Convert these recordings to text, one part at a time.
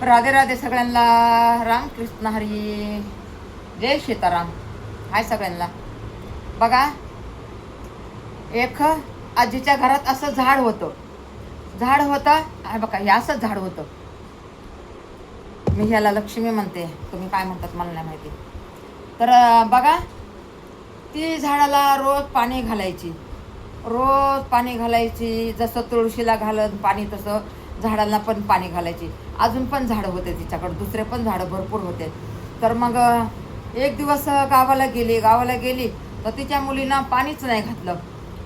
राधे राधे सगळ्यांना. रामकृष्ण हरी. जय सीताराम. हाय सगळ्यांना. बघा, एक आजीच्या घरात असं झाड होतं. झाड होतं आहे बघा, हे असंच झाड होतं. मी ह्याला लक्ष्मी म्हणते, तुम्ही काय म्हणतात मला नाही माहिती. तर बघा, ती झाडाला रोज पाणी घालायची. रोज पाणी घालायची. जसं तुळशीला घालत पाणी तसं झाडांना पण पाणी घालायची. अजून पण झाडं होते तिच्याकडे, दुसरे पण झाडं भरपूर होते. तर मग एक दिवस गावाला गेली तर तिच्या मुलीनं पाणीच नाही घातलं.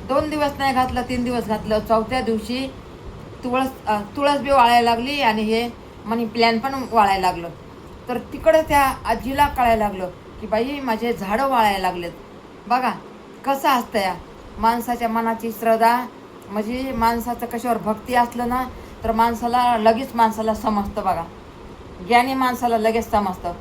2 दिवस नाही घातलं, 3 दिवस घातलं. चौथ्या दिवशी तुळस बी वाळायला लागली आणि हे मनी प्लॅन पण वाळायला लागलं. तर तिकडं त्या आजीला कळायला लागलं की बाई माझे झाडं वाळायला लागलेत. बघा कसं असतं या माणसाच्या मनाची श्रद्धा. म्हणजे माणसाचं कशावर भक्ती असलं ना तर माणसाला समजतं. बघा, ज्ञानी माणसाला लगेच समजतं.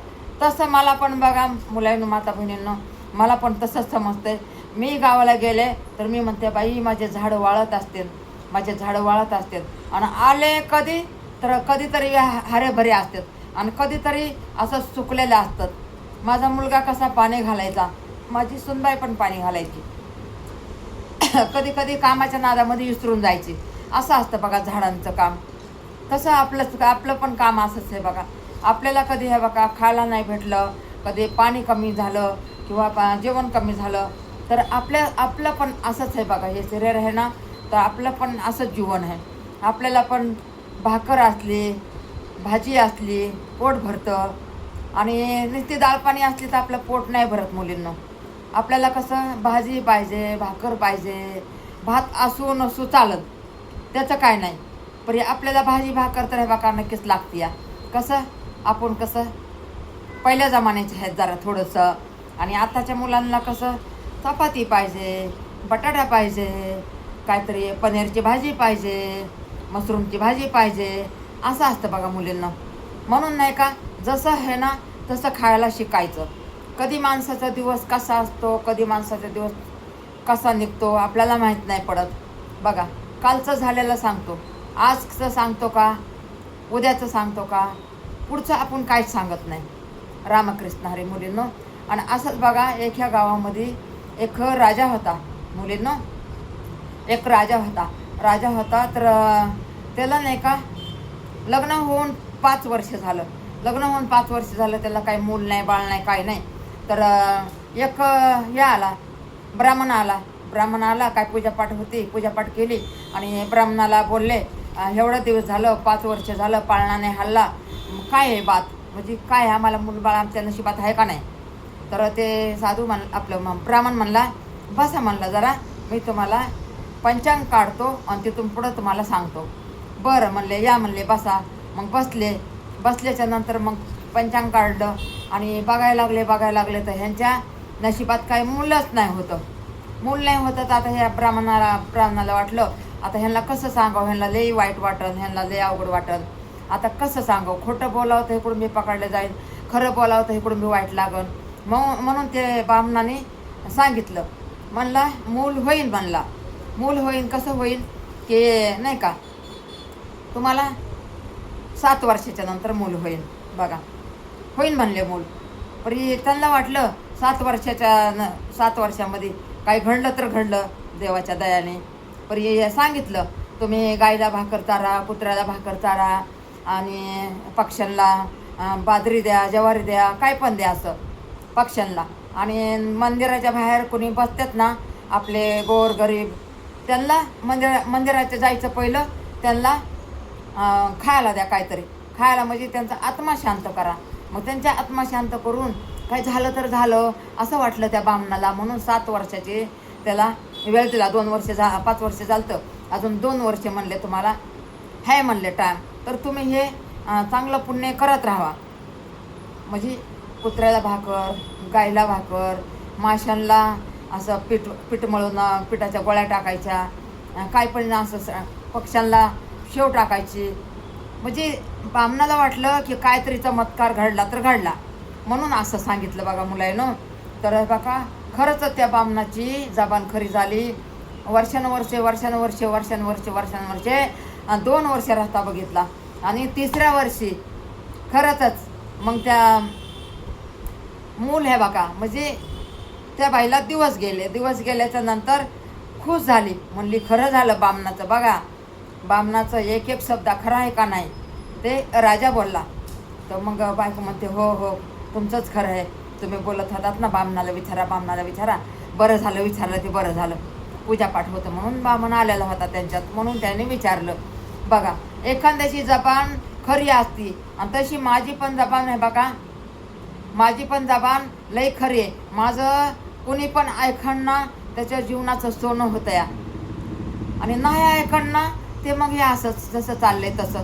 तसं मला पण बघा मुलांनो, माता बहिणींनो, मला पण तसंच समजतंय. मी गावाला गेले तर मी म्हणते बाई माझे झाडं वाळत असतील, माझे झाडं वाळत असतील. आणि आले कधी तर कधीतरी हरेभरे असतात आणि कधीतरी असं सुकलेलं असतात. माझा मुलगा कसा पाणी घालायचा, माझी सुनबाई पण पाणी घालायची. कधी कधी कामाच्या नादामध्ये विसरून जायची. असं असतं बघा झाडांचं काम. तसं आपलं पण काम असंच आहे बघा. आपल्याला कधी हे बघा खायला नाही भेटलं, कधी पाणी कमी झालं किंवा जेवण कमी झालं तर आपलं पण असंच आहे बघा. हे शरीर आहे ना, तर आपलं पण असंच जीवन आहे. आपल्याला पण भाकर असली, भाजी असली पोट भरतं. आणि नुसती डाळ पाणी असली तर आपलं पोट नाही भरत मुलींनो. आपल्याला कसं भाजी पाहिजे, भाकर पाहिजे. भात असू नसू चालत, त्याचं काय नाही. पण आपल्याला भाजी भाकर तर हे बघा नक्कीच लागते या. कसं आपण कसं पहिल्या जमान्याचे आहेत जरा थोडंसं. आणि आताच्या मुलांना कसं चपाती पाहिजे, बटाटा पाहिजे, काहीतरी पनीरची भाजी पाहिजे, मशरूमची भाजी पाहिजे. असं असतं बघा मुलींना. म्हणून नाही का, जसं आहे ना तसं खायला शिकायचं. कधी माणसाचा दिवस कसा असतो, कधी माणसाचा दिवस कसा निघतो आपल्याला माहीत नाही पडत. बघा, कालचं झालेलं सांगतो, आजचं सांगतो का, उद्याचं सांगतो का, पुढचं आपण काहीच सांगत नाही. रामकृष्ण हरी मुलींनो. आणि असंच बघा, ह्या गावामध्ये एक राजा होता मुलींनो. एक राजा होता तर त्याला नाही का लग्न होऊन 5 वर्ष झालं. त्याला काही मूल नाही, बाळ नाही, काही नाही. तर एक आला, ब्राह्मण आला. काय पूजापाठ होती, पूजापाठ केली आणि ब्राह्मणाला बोलले एवढं दिवस झालं, 5 वर्ष झालं पाळणा नाही हल्ला, काय आहे बात, म्हणजे काय आम्हाला मूलबाळ आमच्या नशिबात आहे का नाही. तर ते साधू आपलं ब्राह्मण म्हणला, बसा म्हणलं जरा, मी तुम्हाला पंचांग काढतो आणि तिथून पुढं तुम्हाला सांगतो. बरं म्हणले, या म्हणले बसा. मग बसल्याच्या नंतर मग पंचांग काढलं आणि बघायला लागले तर ह्यांच्या नशिबात काही मूल नाही होतं. तर आता ह्या ब्राह्मणाला वाटलं आता ह्यांना कसं सांगावं, ह्यांना लई वाईट वाटल, ह्यांना लई अवघड वाटल. आता कसं सांगावं, खोटं बोलावं तर इकडून मी पकडलं जाईल, खरं बोलावं तर इकडून मी वाईट लागल. म्हणून ते ब्राह्मणाने सांगितलं, म्हणला मूल होईन. कसं होईल की नाही का, तुम्हाला 7 वर्षाच्या नंतर मूल होईल. बघा, होईन म्हणले मूल. पण त्यांना वाटलं 7 वर्षामध्ये काही घडलं तर घडलं देवाच्या दयाने. पण सांगितलं, तुम्ही गाईला भाकर चारा, कुत्र्याला भाकर चारा आणि पक्ष्यांना बाजरी द्या, ज्वारी द्या, काय पण द्या असं पक्ष्यांना. आणि मंदिराच्या बाहेर कोणी बसतात ना आपले गोर गरीब, त्यांना मंदिराच्या जायचं पहिलं त्यांना खायला द्या, काहीतरी खायला, म्हणजे त्यांचा आत्मा शांत करा. मग त्यांच्या आत्मा शांत करून काय झालं तर झालं असं वाटलं त्या ब्राह्मणाला. म्हणून 7 वर्षाचे त्याला वेळ दिला. 5 वर्ष झालं, अजून 2 वर्ष म्हणले तुम्हाला आहे म्हणले टाईम. तर तुम्ही हे चांगलं पुण्य करत राहा. म्हणजे कुत्र्याला भाकर, गाईला भाकर, माशांना असं पीठ मळून पिठाच्या गोळ्या टाकायच्या, काय पण असं पक्ष्यांना शेव टाकायची. म्हणजे ब्राह्मणाला वाटलं की काहीतरी चमत्कार घडला तर घडला, म्हणून असं सांगितलं बघा मुलांनो. तर बघा, खरंच त्या ब्राह्मणाची जबान खरी झाली. वर्षानुवर्षे 2 वर्ष रस्ता बघितला आणि 3ऱ्या वर्षी खरंच मग त्या मूल हे बघा म्हणजे त्या बाईला दिवस गेले. दिवस गेल्याच्या नंतर खुश झाली, म्हणली खरं झालं बामणाचं. बघा बामणाचं एक एक शब्द खरा आहे का नाही ते राजा बोलला. तर मग बायको म्हणते हो हो तुमचंच खरं आहे, तुम्ही बोलत होतात ना बामणाला विचारा, बामणाला विचारा. बरं झालं विचारलं, ते बरं झालं. पूजापाठ होतं म्हणून बामण आलेला होता त्यांच्यात, म्हणून त्याने विचारलं. बघा एखाद्याची जबान खरी असती आणि तशी माझी पण जबान आहे बघा, माझी पण जबान लई खरी आहे. माझं कुणी पण ऐकण ना त्याच्या जीवनाचं सोनं होतं या, आणि नाही ऐकण ना ते मग हे असंच जसं चाललंय तसं.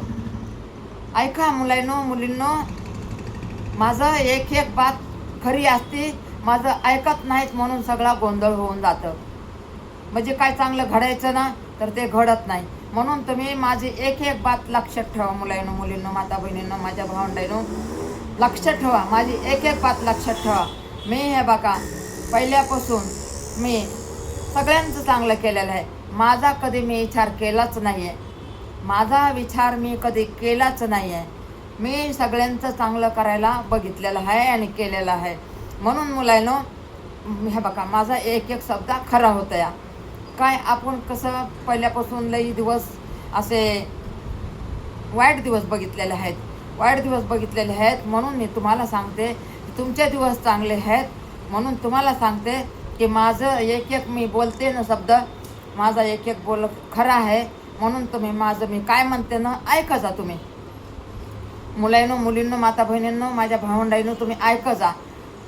ऐका मुलांनो मुलींनो, माझं एक एक बात खरी असती, माझं ऐकत नाहीत म्हणून सगळा गोंधळ होऊन जातं. म्हणजे काय चांगलं घडायचं ना तर ते घडत नाही. म्हणून तुम्ही माझी एक एक बात लक्षात ठेवा मुलांनो मुलींनो, माता बहिणींनो, माझ्या भावंडांनो, लक्षात ठेवा. माझी एक एक बात लक्षात ठेवा. मी हे बघा पहिल्यापासून मी सगळ्यांचं चांगलं केलेलं आहे. माझा कधी मी विचार केलाच नाही आहे, माझा विचार मी कधी केलाच नाही आहे. मी सगळ्यांचं चांगलं करायला बघितलेलं आहे आणि केलेलं आहे. म्हणून मुलांनो हे बघा माझा एक एक शब्द खरा होता या. काय आपण कसं पहिल्यापासून लई दिवस असे वाईट दिवस बघितलेले आहेत, वाईट दिवस बघितलेले आहेत. म्हणून मी तुम्हाला सांगते की तुमचे दिवस चांगले आहेत. म्हणून तुम्हाला सांगते की माझं एक एक मी बोलते ना शब्द, माझा एक एक बोल खरा आहे. म्हणून तुम्ही माझं मी काय म्हणते ना ऐका जा. तुम्ही मुलांनो मुलींनो, माता बहिणींनो, माझ्या भावंडांनो, तुम्ही ऐका जा.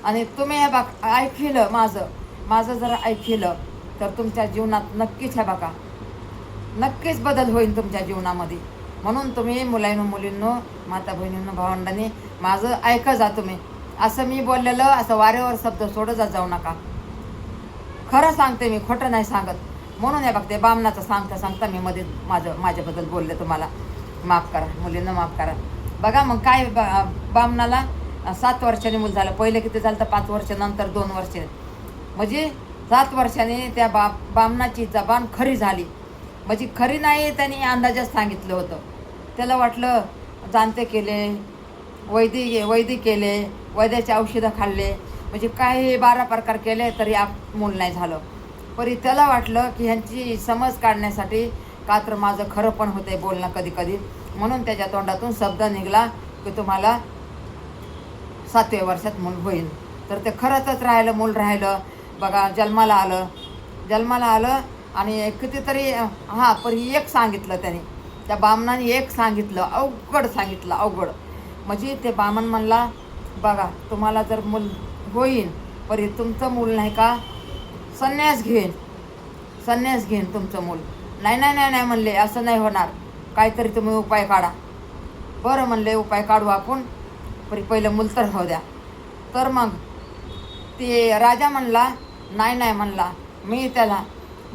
आणि तुम्ही हे बघ ऐकलं माझं जर ऐकलं तर तुमच्या जीवनात नक्कीच हे बघा नक्कीच बदल होईल तुमच्या जीवनामध्ये. म्हणून तुम्ही मुलांनो मुलींनो, माता बहिणींनो, भावंडांनी माझं ऐका जा. तुम्ही असं मी बोललेलं असं वारेवर शब्द सोडत जाऊ नका. खरं सांगते मी, खोटं नाही सांगत. म्हणून हे बघते बामणाचं सांगता मी मध्ये माझ्याबद्दल बोलले, तुम्हाला माफ करा मुलींना, माफ करा. बघा मग काय बामणाला 7 वर्षांनी मूल झालं. पहिले किती झालं तर 5 वर्ष, नंतर 2 वर्ष, म्हणजे 7 वर्षांनी त्या बामणाची जबान खरी झाली. म्हणजे खरी नाही त्यांनी अंदाजच सांगितलं होतं. त्याला वाटलं जाणते केले, वैदी केले, वैद्याचे औषधं खाल्ले, म्हणजे काही 12 प्रकार केले तरी मूल नाही झालं. परी त्याला वाटलं की ह्यांची समज काढण्यासाठी का तर माझं खरं पण होतंय बोलणं कधी कधी. म्हणून त्याच्या तोंडातून शब्द निघाला की तुम्हाला 7व्या वर्षात मूल होईल. तर ते खरंच राहिलं, मूल राहिलं. बघा जन्माला आलं आणि कितीतरी पण एक सांगितलं त्याने, त्या बामणाने एक सांगितलं, अवघड सांगितलं, अवघड. म्हणजे ते बामण म्हणला बघा तुम्हाला जर मूल होईल परी तुमचं मूल नाही का संन्यास घेईन तुमचं मूल. नाही म्हणले, असं नाही होणार, काहीतरी तुम्ही उपाय काढा. बरं म्हणले उपाय काढू आपण, परी पहिलं मूल तर होऊ द्या. तर मग ते राजा म्हणला नाही म्हणला, मी त्याला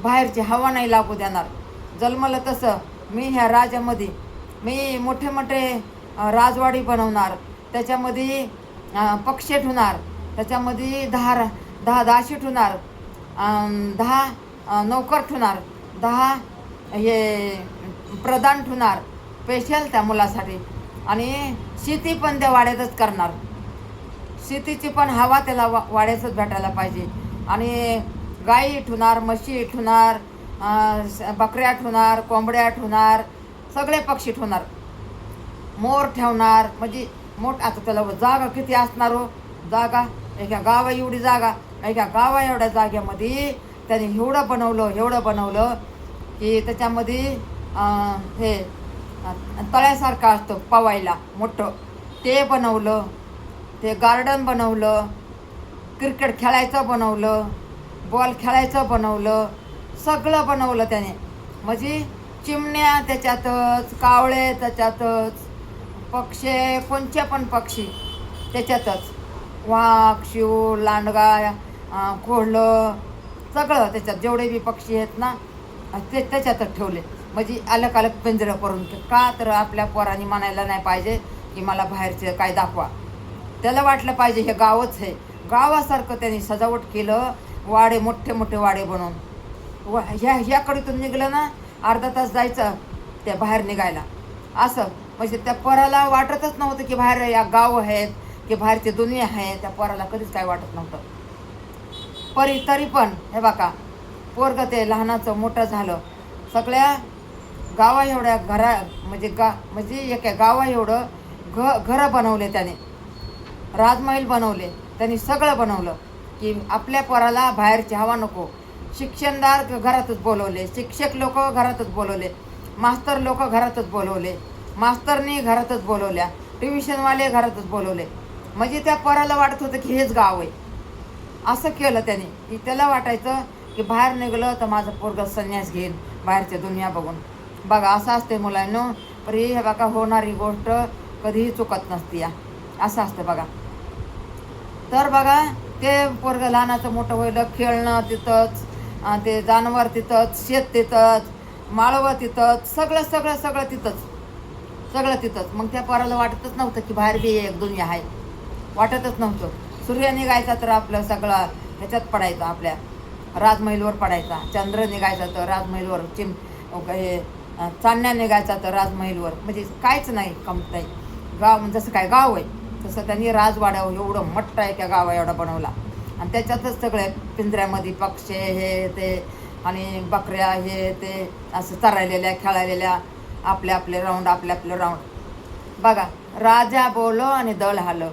बाहेरची हवा नाही लागू देणार. जन्मलं तसं मी ह्या राज्यामध्ये मी मोठे मोठे राजवाडी बनवणार, त्याच्यामध्ये पक्षी ठेवणार, त्याच्यामध्ये 10 दाशी ठेवणार, 10 नौकर ठेवणार, 10 हे प्रधान ठेवणार स्पेशल त्या मुलासाठी. आणि शेती पण त्या वाड्यातच करणार, शेतीची पण हवा त्याला वाड्यातच भेटायला पाहिजे. आणि गाई ठेवणार, म्हशी ठेवणार, बकऱ्या ठेवणार, कोंबड्या ठेवणार, सगळे पक्षी ठेवणार, मोर ठेवणार. म्हणजे आता त्याला जागा किती असणार हो, जागा एका गावा एवढी जागा, एका गावा एवढ्या जाग्यामध्ये त्याने एवढं बनवलं की त्याच्यामध्ये हे तळ्यासारखं असतं पवायला मोठं, ते बनवलं. ते गार्डन बनवलं, क्रिकेट खेळायचं बनवलं, बॉल खेळायचं बनवलं, सगळं बनवलं त्याने. म्हणजे चिमण्या त्याच्यातच, कावळे त्याच्यातच, पक्षी कोणचे पण पक्षी त्याच्यातच, वाघ, शिव, लांडगा, कोल्हं, सगळं त्याच्यात जेवढे बी पक्षी आहेत ना ते त्याच्यातच ठेवले. म्हणजे अलग पिंजरं करून. का तर आपल्या पोरांनी म्हणायला नाही पाहिजे की मला बाहेरचे काय दाखवा. त्याला वाटलं पाहिजे हे गावच आहे, गावासारखं त्यांनी सजावट केलं. वाडे मोठे वाडे बनवून ह्याकडीतून निघलं ना अर्धा तास जायचं त्या बाहेर निघायला. असं म्हणजे त्या पोराला वाटतच नव्हतं की बाहेर या गाव आहेत की बाहेरची दुनिया आहे. त्या पोराला कधीच काय वाटत नव्हतं. तरी पण हे बघा, पोरग ते लहानाचं मोठं झालं. सगळ्या गावा एवढ्या म्हणजे एका गावा एवढं घरं बनवले त्याने, राजमहल बनवले त्यांनी, सगळं बनवलं की आपल्या पोराला बाहेरची हवा नको. शिक्षणदार घरातच बोलवले, शिक्षक लोक घरातच बोलवले, मास्तर लोक घरातच बोलवले, मास्तरनी घरातच बोलवल्या, ट्युशनवाले घरातच बोलवले. म्हणजे त्या पोराला वाटत होतं की हेच गाव आहे. असं केलं त्याने की त्याला वाटायचं की बाहेर निघलं तर माझं पोरगं संन्यास घेईल बाहेरच्या दुनिया बघून. बघा असं असते मुलांनो. पण हे बघा, होणारी गोष्ट कधीही चुकत नसते या, असं असतं बघा. तर बघा, ते पोरगं लहानाचं मोठं होईल, खेळणं तिथंच, ते जनावर तिथंच, शेत तिथंच, माळवं तिथंच, सगळं सगळं सगळं तिथंच, सगळं तिथंच. मग त्या पोराला वाटतच नव्हतं की बाहेर बी एक दुनिया आहे, वाटतच नव्हतं. सूर्य निघायचा तर आपलं सगळं ह्याच्यात पडायचं, आपल्या राजमहलवर पडायचा. चंद्र निघायचा तर राजमहलवर, हे चांदण्या निघायचा तर राजमहलवर. म्हणजे काहीच नाही, कमत नाही. गाव जसं काय गाव आहे तसं त्यांनी राजवाड्यावर एवढं मोठं आहे त्या गावा एवढा बनवला. आणि त्याच्यातच सगळे पिंजऱ्यामध्ये पक्षी हे ते आणि बकऱ्या हे ते असं चरायलेल्या खेळायलेल्या, आपले आपले राऊंड, आपले आपले राऊंड. बघा, राजा बोलो आणि दळ हालो.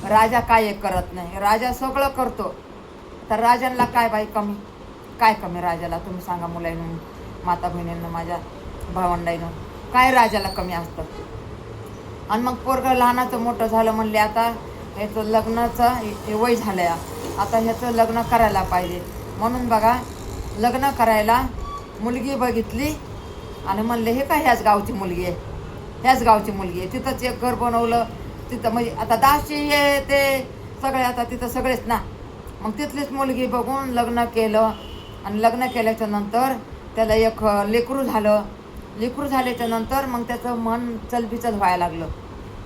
राजा काय एक करत नाही, राजा सगळं करतो. तर राजांना काय बाई कमी, काय कमी राजाला? तुम्ही सांगा मुलांनो, माता बहिणींना, माझ्या भावंडाईनं, काय राजाला कमी असतं? आणि मग पोरगं लहानाचं मोठं झालं, म्हणले आता ह्याचं लग्नाचं वय झालं आहे, आता ह्याचं लग्न करायला पाहिजे. म्हणून बघा, लग्न करायला मुलगी बघितली आणि म्हणले हे काय ह्याच गावची मुलगी आहे, ह्याच गावची मुलगी आहे. तिथंच एक घर बनवलं तिथं, म्हणजे आता दाशी हे ते सगळे आता तिथं सगळेच ना. मग तिथलीच मुलगी बघून लग्न केलं. आणि लग्न केल्याच्या नंतर त्याला एक लेकरू झालं. लेकरू झाल्याच्या नंतर मग त्याचं मन चलबिचल व्हायला लागलं.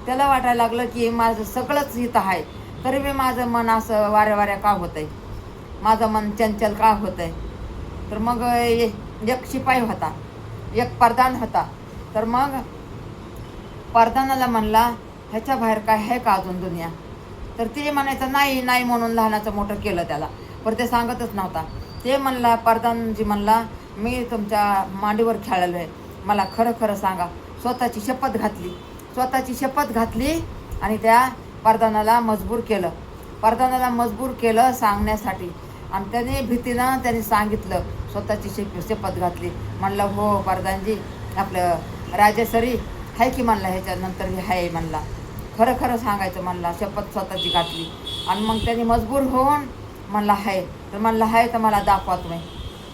त्याला वाटायला लागलं की माझं सगळंच इथं आहे, तरी बी माझं मन असं वाऱ्या वाऱ्या का होतं आहे, माझं मन चंचल का होतं आहे. तर मग एक शिपाई होता, एक परदान होता. तर मग परदानाला म्हणला ह्याच्या बाहेर काय आहे का अजून दुनिया? तर ते म्हणायचं नाही नाही म्हणून लहानाचं मोठं केलं त्याला, पण ते सांगतच नव्हता. ते म्हणला, परदानजी म्हणला, मी तुमच्या मांडीवर खेळलेलो आहे, मला खरं खरं सांगा. स्वतःची शपथ घातली आणि त्या परदानाला मजबूर केलं सांगण्यासाठी. आणि त्याने भीतीनं त्याने सांगितलं, स्वतःची शपथ घातली. म्हणलं हो परदानजी, आपलं राजेसरी आहे की म्हणला, ह्याच्यानंतर हे आहे म्हणला, खरं खरं सांगायचं म्हणला, शपथ स्वतःची घातली. आणि मग त्यांनी मजबूर होऊन म्हणला आहे, तर म्हणला आहे तर मला दाखवा तुम्ही,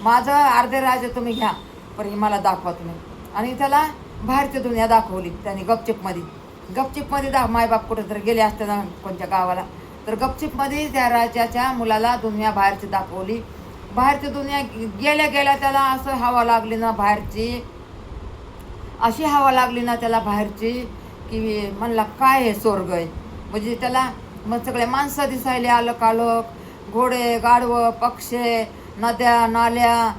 माझं अर्धे राज्य तुम्ही घ्या, पण हे मला दाखवा तुम्ही. आणि त्याला बाहेरची दुनिया दाखवली त्यांनी गपचिपमध्ये मायबाप कुठं तर गेले असते ना कोणत्या गावाला, तर गपचिपमध्ये त्या राजाच्या मुलाला दुनिया बाहेरची दाखवली. बाहेरची दुनिया गेल्या त्याला असं हवा लागली ना बाहेरची, अशी हवा लागली ना त्याला बाहेरची की म्हणला काय हे स्वर्ग आहे. म्हणजे त्याला मग सगळे माणसं दिसायले, अलक घोडे गाढवं पक्षी, नद्या नाल्या,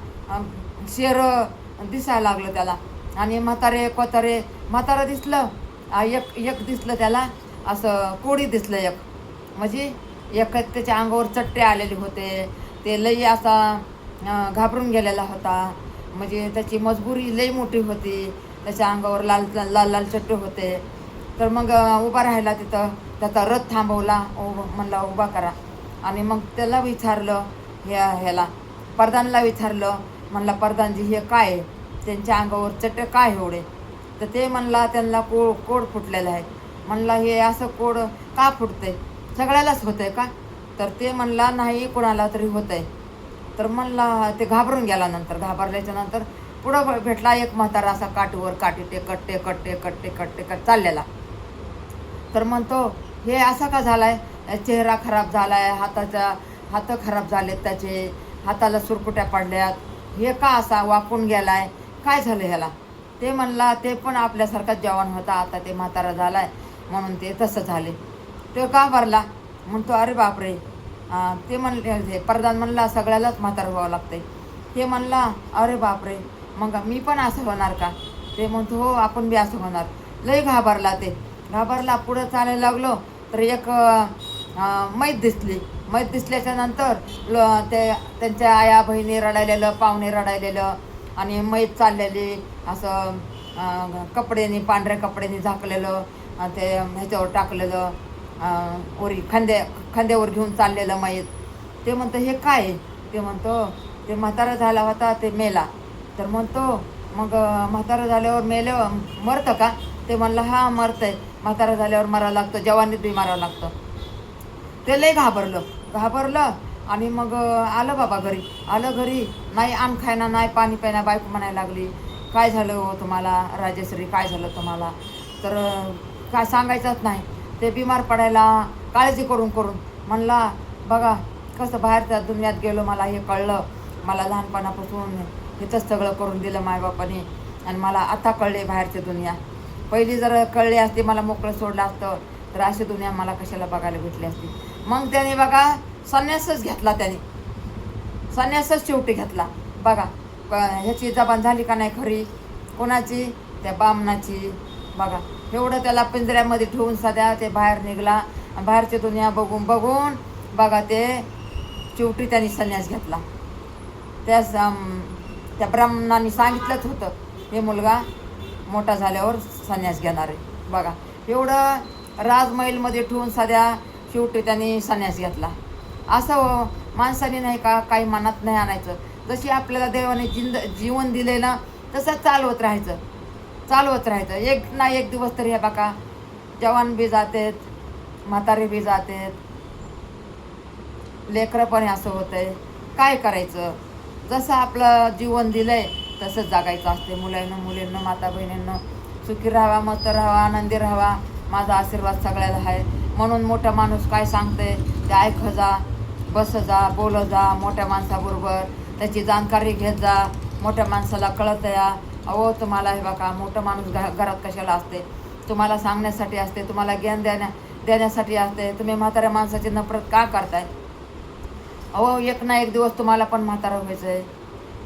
शेरं दिसायला लागलं त्याला. आणि म्हातारं दिसलं, एक दिसलं त्याला असं कोडी दिसलं एक, म्हणजे एक त्याच्या अंगावर चट्टे आलेले होते. ते लई असा घाबरून गेलेला होता, म्हणजे त्याची मजबुरी लई मोठी होती, त्याच्या अंगावर लाल लाल लाल चट्टे होते. तर मग उभा राहिला तिथं, त्याचा रथ थांबवला, म्हणला उभा करा. आणि मग त्याला विचारलं, ह्याला परदानला विचारलं, म्हणला परदानजी हे काय आहे, त्यांच्या अंगावर चट्टे काय एवढे? तर ते म्हणला त्यांना कोड फुटलेलं आहे. म्हणला हे असं कोड का फुटतंय, सगळ्यालाच होतंय का? तर ते म्हणला नाही, कोणाला तरी होतंय. तर म्हणला ते घाबरल्याच्या नंतर पुढं भेटला एक म्हातारा, असा काठीवर काठी टेकट चाललेला. तर म्हणतो हे असा का झालाय, चेहरा खराब झालाय, हात खराब झालेत, त्याचे हाताला सुरकुट्या पडल्यात, हे का असा वाकून गेलाय, काय झालं ह्याला? ते म्हणला ते पण आपल्यासारखाच जवान होता, आता ते म्हातारा झालाय म्हणून ते तसं झाले. ते घाबरला, म्हणतो अरे बापरे. ते म्हणले, परदान म्हणला सगळ्यालाच म्हातारं व्हावं लागतंय. ते म्हणला अरे बापरे, मग मी पण असं होणार का? ते म्हणतो हो आपण बी असं होणार. लय घाबरला ते. घाबरला, पुढं चालायला लागलो तर एक मैत दिसली. मैत दिसल्याच्या नंतर ते त्यांच्या आया बहिणी रडायलेलं, पाहुणे रडायलेलं आणि मैत चाललेली असं कपड्यानी, पांढऱ्या कपड्यानी झाकलेलं, ते ह्याच्यावर टाकलेलं, वरी खांद्यावर घेऊन चाललेलं मैत. ते म्हणतं हे काय? ते म्हणतो ते म्हातारा झाला होता, ते मेला. तर म्हणतो मग म्हातारा झाल्यावर मेल्यावर मरतं का? ते म्हणलं हा मरतंय, म्हातारा झाल्यावर मरावं लागतं, जवानीत बी मारावं लागतं. ते लय घाबरलं आणि मग आलं बाबा घरी. आलं घरी, नाही अन्न खायना, नाही पाणी प्यायना. बायको म्हणायला लागली काय झालं हो तुम्हाला राजेश्री, काय झालं तुम्हाला? तर काय सांगायचंच नाही. ते बिमार पडायला काळजी करून म्हणला बघा कसं बाहेरच्या दुनियात गेलो, मला हे कळलं. मला लहानपणापासून इथंच सगळं करून दिलं मायबापाने आणि मला आता कळले बाहेरची दुनिया. पहिली जर कळली असती, मला मोकळं सोडलं असतं तर अशी दुनिया मला कशाला बघायला भेटली असती. मग त्याने बघा संन्यासच घेतला. त्याने संन्यासच शेवटी घेतला. बघा ह्याची जबान झाली का नाही खरी? कोणाची? त्या बामणाची. बघा एवढं त्याला पिंजऱ्यामध्ये ठेवून सध्या ते बाहेर निघला. बाहेरची दुनिया बघून बघा ते शेवटी त्यांनी संन्यास घेतला. त्या ब्राह्मणाने सांगितलंच होतं हे मुलगा मोठा झाल्यावर संन्यास घेणार आहे. बघा एवढं राजमहलमध्ये ठेवून सध्या शेवटी त्यांनी संन्यास घेतला. असं माणसाने नाही का काही मनात नाही आणायचं. जशी आपल्याला देवाने जीवन दिले ना तसं चालवत राहायचं. एक ना एक दिवस तरी हे बघा जवान बी जातेत, म्हातारे बी जातेत, लेकरं पण असं होतंय. काय करायचं? जसं आपलं जीवन दिलंय तसंच जगायचं असते. मुलींना माता बहिणींना सुखी राहावा, मस्त राहावा, आनंदी राहावा. माझा आशीर्वाद सगळ्याला आहे. म्हणून मोठा माणूस काय सांगते ते ऐक जा, बस जा, बोल जा मोठ्या माणसाबरोबर, त्याची जाणकारी घेत जा. मोठ्या माणसाला कळत या. अहो तुम्हाला हे बघा मोठा माणूस घरात कशाला असते? तुम्हाला सांगण्यासाठी असते, तुम्हाला ज्ञान देण्यासाठी असते. तुम्ही म्हाताऱ्या माणसाची नफरत का करताय? अहो एक ना एक दिवस तुम्हाला पण म्हातारा व्हायचं आहे.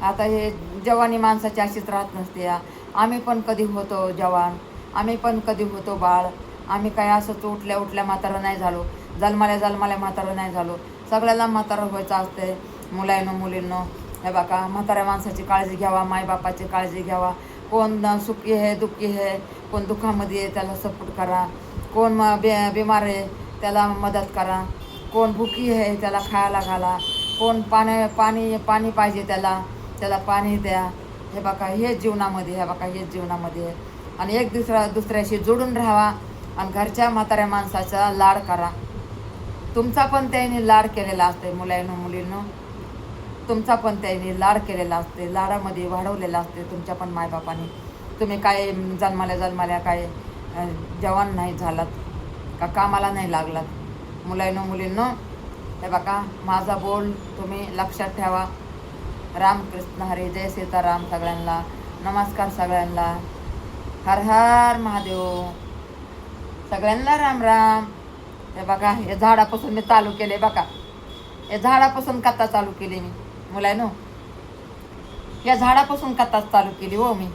आता हे जवानी माणसाची अशीच राहत नसते. आम्ही पण कधी होतो जवान, आम्ही पण कधी होतो बाळ. आम्ही काय असंच उठल्या म्हातारं नाही झालो, जन्माल्या म्हातारं नाही झालो. सगळ्याला म्हातारं व्हायचं असते. मुलींनो हे बघा म्हाताऱ्या माणसाची काळजी घ्यावा, मायबापाची काळजी घ्यावा. कोण सुखी आहे दुःखी आहे, कोण दुःखामध्ये आहे त्याला सपोर्ट करा. कोण बिमार आहे त्याला मदत करा. कोण भुकी आहे त्याला खायला घाला. कोण पाणी पाहिजे त्याला पाणी द्या. हे बघा हेच जीवनामध्ये आहे. आणि एक दुसऱ्याशी जोडून राहावा आणि घरच्या म्हाताऱ्या माणसाचा लाड करा. तुमचा पण त्याने लाड केलेला असते. मुलींनो तुमचा पण त्याने लाड केलेला असते, लाडामध्ये वाढवलेला असते तुमच्या पण मायबापाने. तुम्ही काय जन्माल्या काय जवान नाही झालात का कामाला नाही लागलात. मुलींनो हे बघा माझा बोल तुम्ही लक्षात ठेवा. रामकृष्ण हरी, जय सीताराम सगळ्यांना. नमस्कार सगळ्यांना. हर हर महादेव. सगळ्यांना राम राम. हे बघा हे झाडापासून मी चालू केले. बघा या झाडापासून कथा चालू केली मी. मुलांनो या झाडापासून कथा चालू केली हो मी.